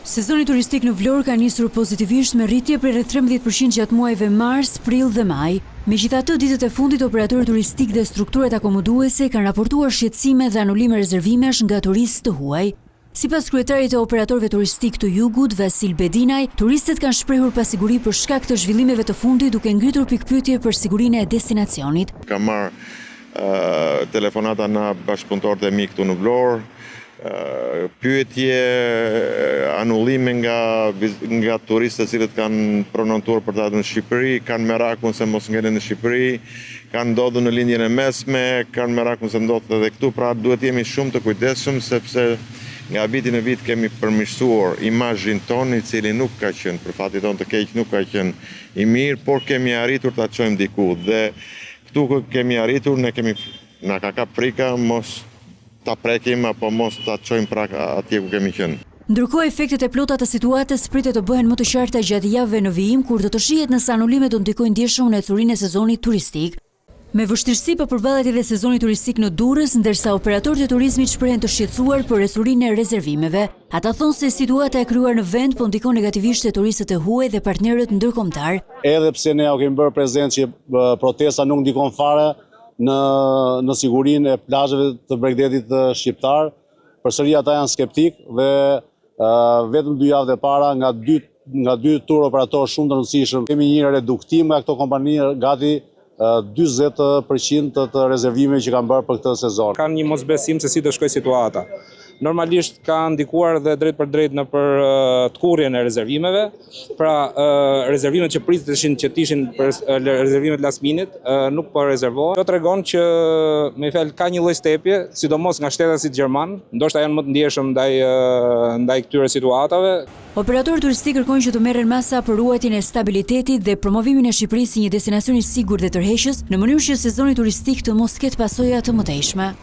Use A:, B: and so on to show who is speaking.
A: Sezoni turistik në Vlorë ka nisur pozitivisht me rritje prej rreth 13% gjatë muajve mars, prill dhe maj. Megjithatë, ditët e fundit operatorët turistik dhe strukturat akomoduese kanë raportuar shqetësime dhe anulime rezervimesh nga turistët të huaj. Sipas kryetarit të operatorëve turistik të Jugut, Vasil Bedinaj, turistët kanë shprehur pasiguri për shkak të zhvillimeve të fundit, duke ngritur pikpyetje për sigurinë e destinacionit.
B: Kam marrë telefonata nga bashkëpunëtorët e mi këtu në Vlorë, pyetje, anullime nga turistët cilët kanë pronontuar për të ardhur në Shqipëri, kanë merakun se mos ngelen në Shqipëri, kanë ndodhur në lindjen e mesme, kanë merakun se ndodhet edhe këtu, pra duhet jemi shumë të kujdesshëm sepse nga viti në vit kemi përmirësuar imazhin tonë, i cili nuk ka qenë, për fatin tonë të keq, nuk ka qenë i mirë, por kemi arritur ta çojmë diku dhe këtu kemi arritur, na ka kap frika mos ta prekim apo mos ta çojmë pra atje ku kemi qenë.
A: Ndërkohë, efektet e plota të situatës pritet të bëhen më të qarta gjatë javëve në vijim, kur do të shihet nëse anulimet do ndikojnë ndjeshëm në ecurinë e sezonit turistik. Me vështirësi po përballet edhe sezoni turistik në Durrës, ndërsa operatorët e turizmit shprehen të shqetësuar për ecurinë e rezervimeve. Ata thonë se situata e krijuar në vend po ndikon negativisht te turistët e huaj dhe partnerët ndërkombëtar.
C: Edhe pse ne u kemi bërë prezent që protesta nuk ndikon fare në sigurinë e plazheve të Bregdetit shqiptar, përsëri ata janë skeptik dhe vetëm 2 javë e para nga dy tur operatorë shumë të rëndësishëm kemi një reduktim nga këto kompani gati 40% të rezervimeve që kanë bërë për këtë sezon.
D: Kanë një mosbesim se si do shkojë situata. Normalisht ka ndikuar dhe drejt për drejt në për tkurrjen e rezervimeve, pra rezervimet që priteshin që ishin për rezervimet last minute nuk po rezervohen. Kjo tregon që me fjalë ka një lloj stepje, sidomos nga shtetet si Gjerman, ndoshta janë më të ndjeshëm ndaj këtyre situatave.
A: Operatorët turistik kërkojnë që të merren masa për ruajtjen e stabilitetit dhe promovimin e Shqipërisë si një destinacion i sigurt dhe tërheqës, në mënyrë që sezoni turistik të mos ketë pasoja të mëtejshme.